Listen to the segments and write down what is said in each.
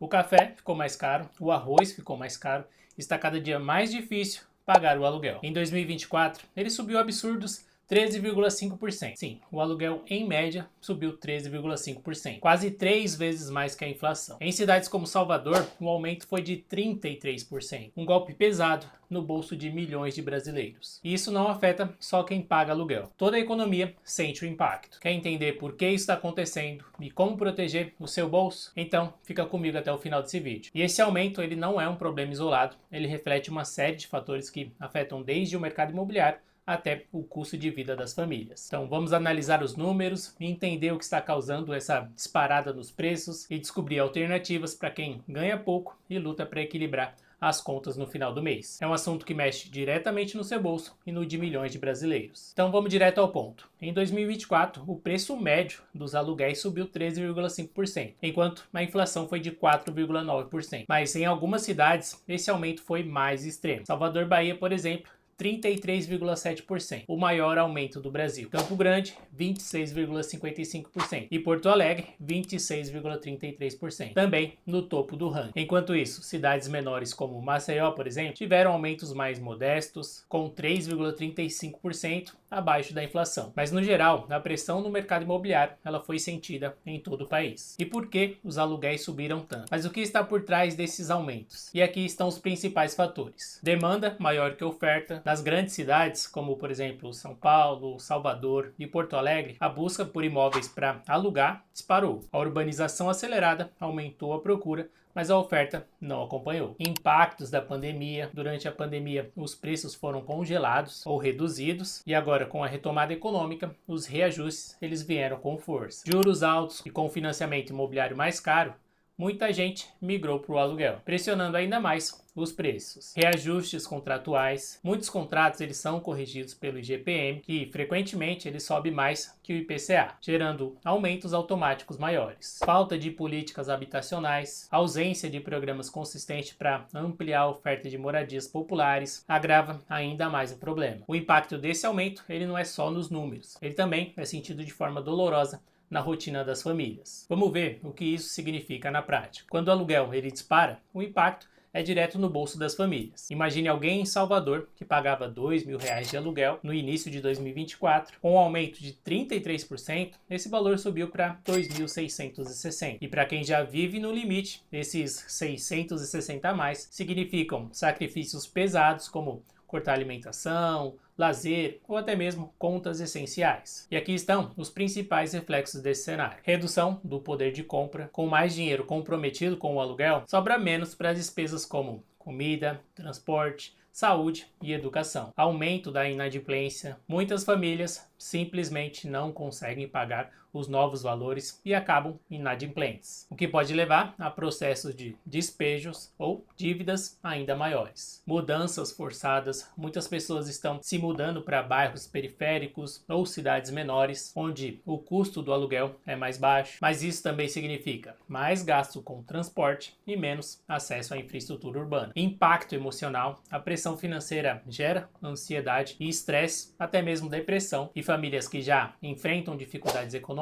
O café ficou mais caro, o arroz ficou mais caro, está cada dia mais difícil pagar o aluguel. Em 2024, ele subiu absurdos 13,5%. Sim, o aluguel em média subiu 13,5%, quase 3 vezes mais que a inflação. Em cidades como Salvador, o aumento foi de 33%, um golpe pesado no bolso de milhões de brasileiros. E isso não afeta só quem paga aluguel. Toda a economia sente o impacto. Quer entender por que isso está acontecendo e como proteger o seu bolso? Então, fica comigo até o final desse vídeo. E esse aumento ele não é um problema isolado, ele reflete uma série de fatores que afetam desde o mercado imobiliário até o custo de vida das famílias. Então vamos analisar os números, entender o que está causando essa disparada nos preços e descobrir alternativas para quem ganha pouco e luta para equilibrar as contas no final do mês. É um assunto que mexe diretamente no seu bolso e no de milhões de brasileiros. Então vamos direto ao ponto. Em 2024, o preço médio dos aluguéis subiu 13,5%, enquanto a inflação foi de 4,9%. Mas em algumas cidades, esse aumento foi mais extremo. Salvador, Bahia, por exemplo, 33,7%, o maior aumento do Brasil. Campo Grande, 26,55%. E Porto Alegre, 26,33%. Também no topo do ranking. Enquanto isso, cidades menores como Maceió, por exemplo, tiveram aumentos mais modestos, com 3,35% abaixo da inflação. Mas no geral, a pressão no mercado imobiliário ela foi sentida em todo o país. E por que os aluguéis subiram tanto? Mas o que está por trás desses aumentos? E aqui estão os principais fatores. Demanda maior que oferta. Nas grandes cidades, como por exemplo São Paulo, Salvador e Porto Alegre, a busca por imóveis para alugar disparou. A urbanização acelerada aumentou a procura, mas a oferta não acompanhou. Impactos da pandemia. Durante a pandemia, os preços foram congelados ou reduzidos e agora com a retomada econômica, os reajustes eles vieram com força. Juros altos e com financiamento imobiliário mais caro, muita gente migrou para o aluguel, pressionando ainda mais os preços. Reajustes contratuais. Muitos contratos eles são corrigidos pelo IGPM, que frequentemente ele sobe mais que o IPCA, gerando aumentos automáticos maiores. Falta de políticas habitacionais, ausência de programas consistentes para ampliar a oferta de moradias populares, agrava ainda mais o problema. O impacto desse aumento ele não é só nos números, ele também é sentido de forma dolorosa na rotina das famílias. Vamos ver o que isso significa na prática. Quando o aluguel ele dispara, o impacto é direto no bolso das famílias. Imagine alguém em Salvador que pagava R$ 2.000 de aluguel no início de 2024, com um aumento de 33%, esse valor subiu para 2.660. E para quem já vive no limite, esses 660 a mais significam sacrifícios pesados como cortar alimentação, lazer ou até mesmo contas essenciais. E aqui estão os principais reflexos desse cenário. Redução do poder de compra. Com mais dinheiro comprometido com o aluguel, sobra menos para despesas como comida, transporte, saúde e educação. Aumento da inadimplência. Muitas famílias simplesmente não conseguem pagar os novos valores e acabam inadimplentes, o que pode levar a processos de despejos ou dívidas ainda maiores. Mudanças forçadas. Muitas pessoas estão se mudando para bairros periféricos ou cidades menores, onde o custo do aluguel é mais baixo, mas isso também significa mais gasto com transporte e menos acesso à infraestrutura urbana. Impacto emocional. A pressão financeira gera ansiedade e estresse, até mesmo depressão, e famílias que já enfrentam dificuldades econômicas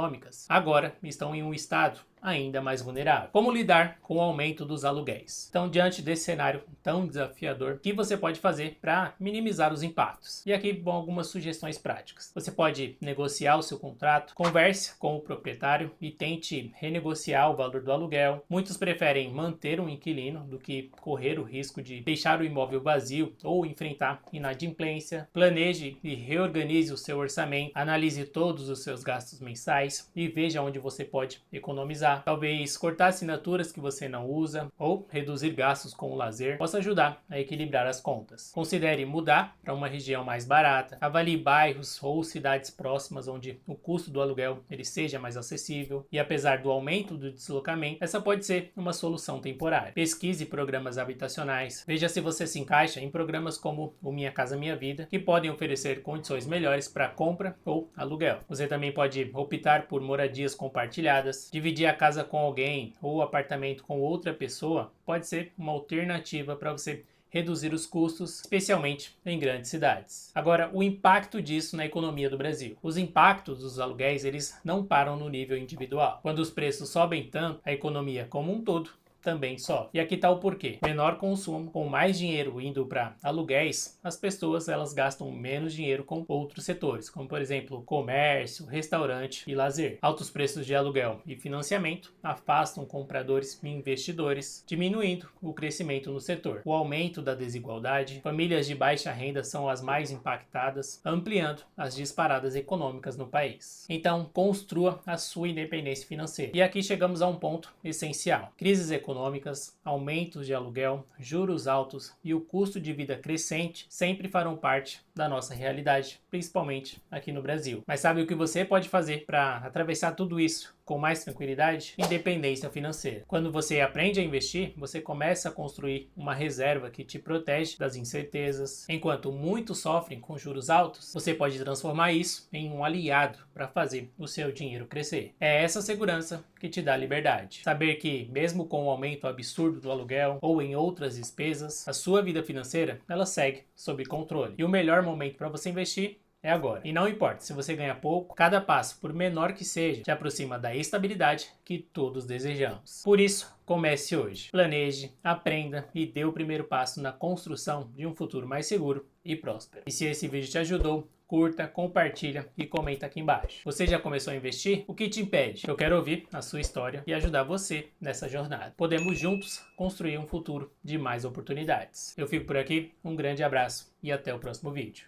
agora estão em um estado ainda mais vulnerável. Como lidar com o aumento dos aluguéis? Então, diante desse cenário tão desafiador, o que você pode fazer para minimizar os impactos? E aqui vão algumas sugestões práticas. Você pode negociar o seu contrato, converse com o proprietário e tente renegociar o valor do aluguel. Muitos preferem manter um inquilino do que correr o risco de deixar o imóvel vazio ou enfrentar inadimplência. Planeje e reorganize o seu orçamento, analise todos os seus gastos mensais e veja onde você pode economizar. Talvez cortar assinaturas que você não usa ou reduzir gastos com o lazer possa ajudar a equilibrar as contas. Considere mudar para uma região mais barata. Avalie bairros ou cidades próximas onde o custo do aluguel ele seja mais acessível. E apesar do aumento do deslocamento, essa pode ser uma solução temporária. Pesquise programas habitacionais. Veja se você se encaixa em programas como o Minha Casa Minha Vida, que podem oferecer condições melhores para compra ou aluguel. Você também pode optar por moradias compartilhadas, dividir a casa com alguém ou o apartamento com outra pessoa pode ser uma alternativa para você reduzir os custos, especialmente em grandes cidades. Agora, o impacto disso na economia do Brasil. Os impactos dos aluguéis, eles não param no nível individual. Quando os preços sobem tanto, a economia como um todo também sofre. E aqui está o porquê. Menor consumo, com mais dinheiro indo para aluguéis, as pessoas elas gastam menos dinheiro com outros setores, como por exemplo comércio, restaurante e lazer. Altos preços de aluguel e financiamento afastam compradores e investidores, diminuindo o crescimento no setor. O aumento da desigualdade, famílias de baixa renda são as mais impactadas, ampliando as disparadas econômicas no país. Então, construa a sua independência financeira. E aqui chegamos a um ponto essencial. Crises econômicas, aumentos de aluguel, juros altos e o custo de vida crescente sempre farão parte da nossa realidade, principalmente aqui no Brasil. Mas sabe o que você pode fazer para atravessar tudo isso com mais tranquilidade? Independência financeira. Quando você aprende a investir, você começa a construir uma reserva que te protege das incertezas. Enquanto muitos sofrem com juros altos, você pode transformar isso em um aliado para fazer o seu dinheiro crescer. É essa segurança que te dá liberdade. Saber que, mesmo com o aumento absurdo do aluguel ou em outras despesas, a sua vida financeira ela segue sob controle. E o melhor momento para você investir é agora. E não importa se você ganha pouco, cada passo, por menor que seja, te aproxima da estabilidade que todos desejamos. Por isso, comece hoje. Planeje, aprenda e dê o primeiro passo na construção de um futuro mais seguro e próspero. E se esse vídeo te ajudou, curta, compartilha e comenta aqui embaixo. Você já começou a investir? O que te impede? Eu quero ouvir a sua história e ajudar você nessa jornada. Podemos juntos construir um futuro de mais oportunidades. Eu fico por aqui, um grande abraço e até o próximo vídeo.